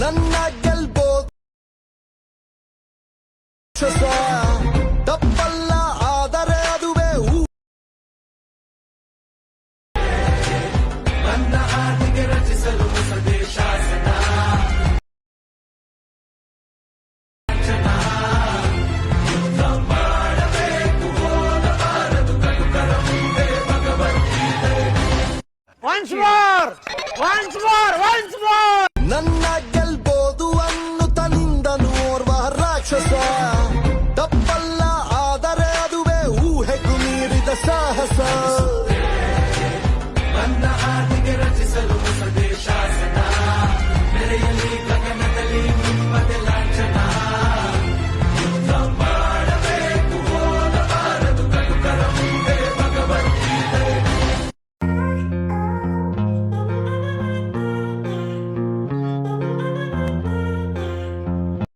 ನನ್ನ ಗೆಲ್ಬೋದು ತಪ್ಪಲ್ಲ, ಆದರೆ ಅದುವೇ ನನ್ನ ಹಾದಿಗೆ ರಚಿಸಲು ಹೊಸದೇ ಶಾಸನ. ಯುದ್ಧ ಮಾಡಬೇಕು, ಹೋಗಬಾರದು ಕಟುಕರ ಮುಂದೆ Bhagavad Gita. Once more! Once more! Once more! ನನ್ನ